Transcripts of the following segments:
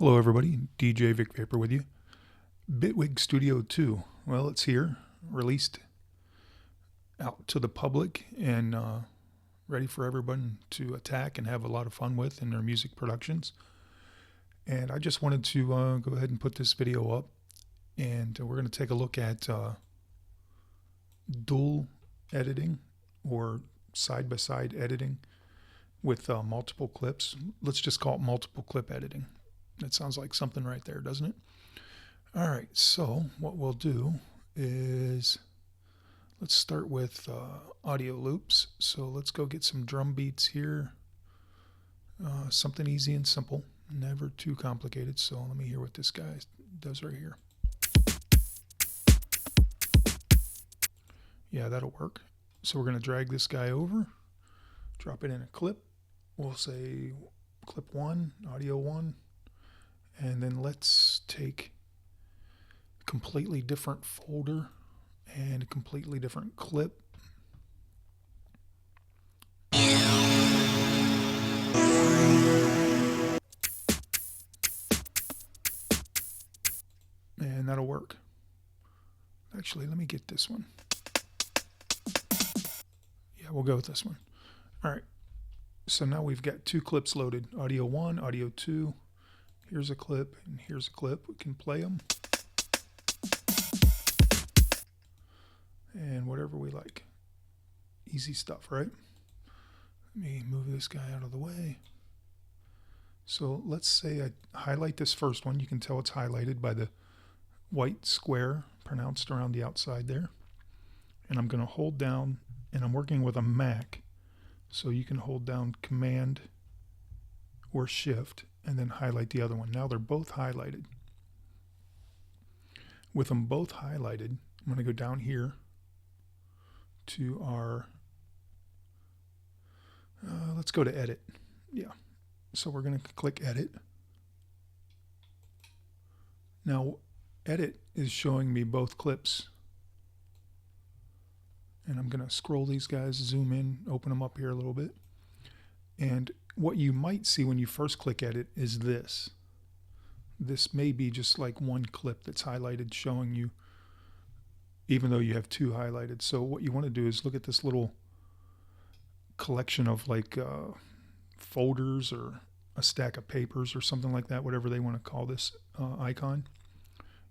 Hello everybody, DJ VicVapor with you. Bitwig Studio 2, well it's here, released out to the public and ready for everyone to attack and have a lot of fun with in their music productions. And I just wanted to go ahead and put this video up, and we're going to take a look at dual editing or side-by-side editing with multiple clips. Let's just call it multiple clip editing. That sounds like something right there, doesn't it? All right, so what we'll do is let's start with audio loops. So let's go get some drum beats here. Something easy and simple, never too complicated. So let me hear what this guy does right here. Yeah, that'll work. So we're going to drag this guy over, drop it in a clip. We'll say clip 1, audio 1. And then let's take a completely different folder and a completely different clip. And that'll work. Actually, let me get this one. Yeah, we'll go with this one. All right. So now we've got two clips loaded. Audio 1, audio 2. Here's a clip, and here's a clip. We can play them. And whatever we like. Easy stuff, right? Let me move this guy out of the way. So let's say I highlight this first one. You can tell it's highlighted by the white square pronounced around the outside there. And I'm going to hold down, and I'm working with a Mac. So you can hold down Command or Shift and then highlight the other one. Now they're both highlighted. With them both highlighted, I'm going to go down here to our, let's go to Edit. Yeah. So we're going to click Edit. Now, Edit is showing me both clips. And I'm going to scroll these guys, zoom in, open them up here a little bit. And what you might see when you first click Edit is this. This may be just like one clip that's highlighted showing you, even though you have two highlighted. So what you want to do is look at this little collection of like folders or a stack of papers or something like that, whatever they want to call this icon.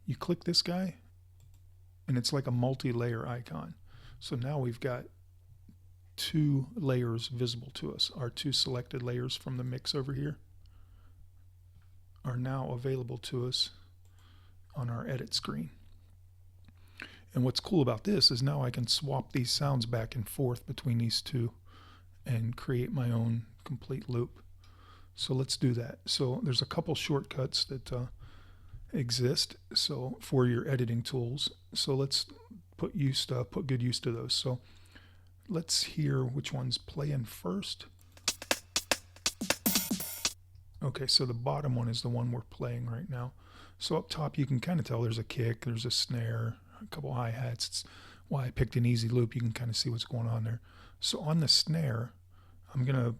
You click this guy, and it's like a multi-layer icon. So now we've got two layers visible to us. Our two selected layers from the mix over here are now available to us on our edit screen. And what's cool about this is now I can swap these sounds back and forth between these two and create my own complete loop. So let's do that. So there's a couple shortcuts that exist so for your editing tools. So let's put good use to those. So let's hear which one's playing first. Okay, so the bottom one is the one we're playing right now. So up top you can kind of tell there's a kick, there's a snare, a couple hi-hats. It's why I picked an easy loop. You can kind of see what's going on there. So on the snare, I'm going to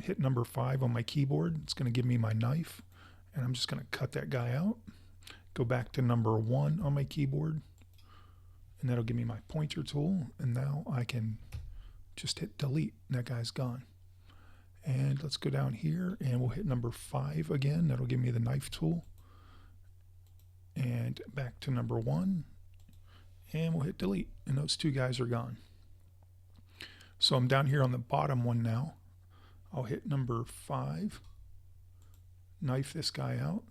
hit number 5 on my keyboard. It's going to give me my knife, and I'm just going to cut that guy out. Go back to number 1 on my keyboard, and that'll give me my pointer tool, and now I can just hit delete, and that guy's gone. And let's go down here, and we'll hit number 5 again. That'll give me the knife tool. And back to number 1, and we'll hit delete, and those two guys are gone. So I'm down here on the bottom one now. I'll hit number 5, knife this guy out,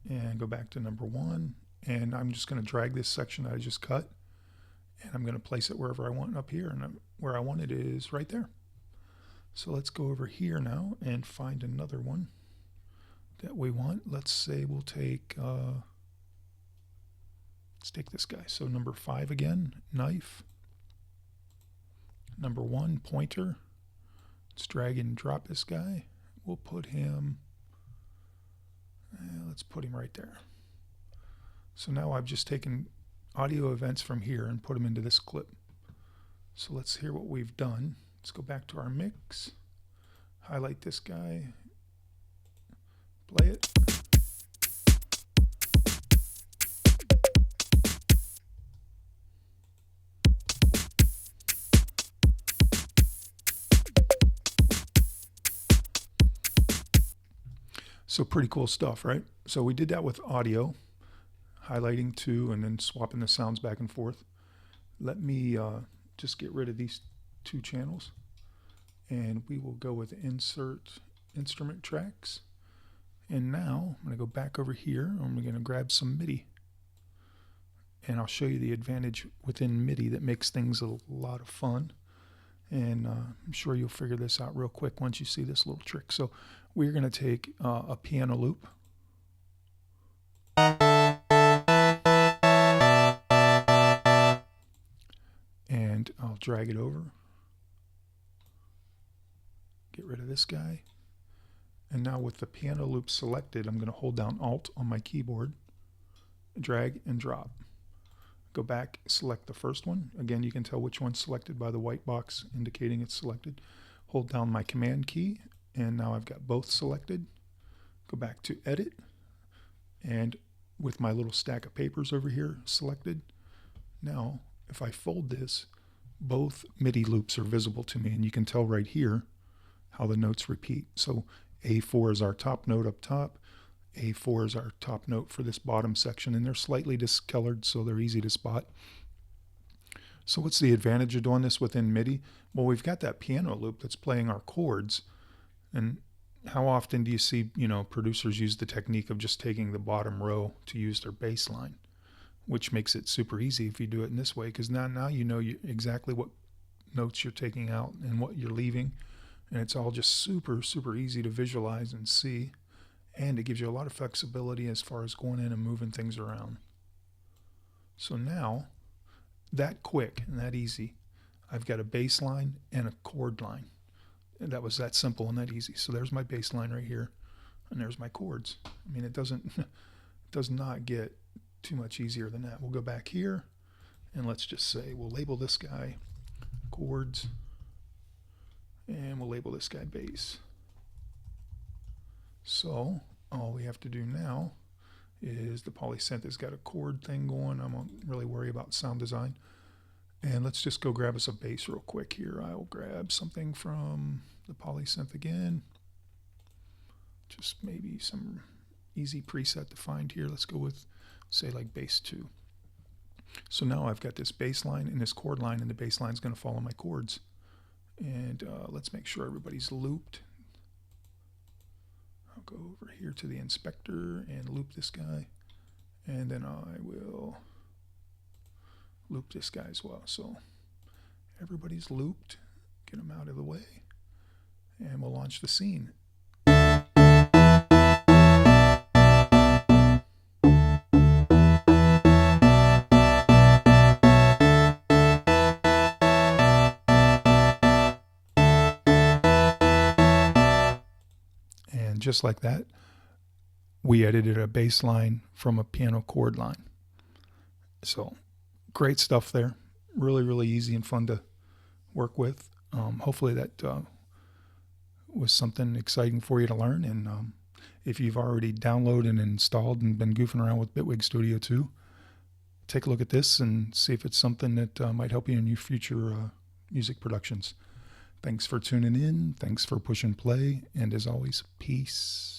and go back to number 1. And I'm just going to drag this section that I just cut, and I'm going to place it wherever I want up here, and where I want it is right there. So let's go over here now and find another one that we want. Let's say we'll take, let's take this guy. So number 5 again, knife. Number 1, pointer. Let's drag and drop this guy. We'll put him, let's put him right there. So now I've just taken audio events from here and put them into this clip. So let's hear what we've done. Let's go back to our mix, highlight this guy, play it. So pretty cool stuff, right? So we did that with audio, highlighting two and then swapping the sounds back and forth. Let me just get rid of these two channels, and we will go with insert instrument tracks. And now I'm going to go back over here and we're going to grab some MIDI. And I'll show you the advantage within MIDI that makes things a lot of fun. And I'm sure you'll figure this out real quick once you see this little trick. So we're going to take a piano loop. And I'll drag it over. Get rid of this guy. And now with the piano loop selected, I'm going to hold down Alt on my keyboard, drag and drop. Go back, select the first one. Again, you can tell which one's selected by the white box indicating it's selected. Hold down my Command key, and now I've got both selected. Go back to Edit, and with my little stack of papers over here selected. Now, if I fold this, both MIDI loops are visible to me, and you can tell right here how the notes repeat. So A4 is our top note up top. A4 is our top note for this bottom section, and they're slightly discolored, so they're easy to spot. So what's the advantage of doing this within MIDI? Well, we've got that piano loop that's playing our chords, and how often do you see, producers use the technique of just taking the bottom row to use their bass line, which makes it super easy if you do it in this way, because now you know exactly what notes you're taking out and what you're leaving, and it's all just super, super easy to visualize and see. And it gives you a lot of flexibility as far as going in and moving things around. So now, that quick and that easy, I've got a bass line and a chord line. And that was that simple and that easy. So there's my bass line right here, and there's my chords. I mean, it does not get too much easier than that. We'll go back here, and let's just say we'll label this guy chords, and we'll label this guy bass. So all we have to do now is the polysynth has got a chord thing going. I won't really worry about sound design. And let's just go grab us a bass real quick here. I'll grab something from the polysynth again. Just maybe some easy preset to find here. Let's go with, say, like bass 2. So now I've got this bass line and this chord line, and the bass line is going to follow my chords. And let's make sure everybody's looped. I'll go over here to the inspector and loop this guy, and then I will loop this guy as well. So everybody's looped, get them out of the way, and we'll launch the scene. And just like that, we edited a bass line from a piano chord line. So great stuff there. Really, really easy and fun to work with. Hopefully that was something exciting for you to learn. And if you've already downloaded and installed and been goofing around with Bitwig Studio 2, take a look at this and see if it's something that might help you in your future music productions. Thanks for tuning in. Thanks for pushing play. And as always, peace.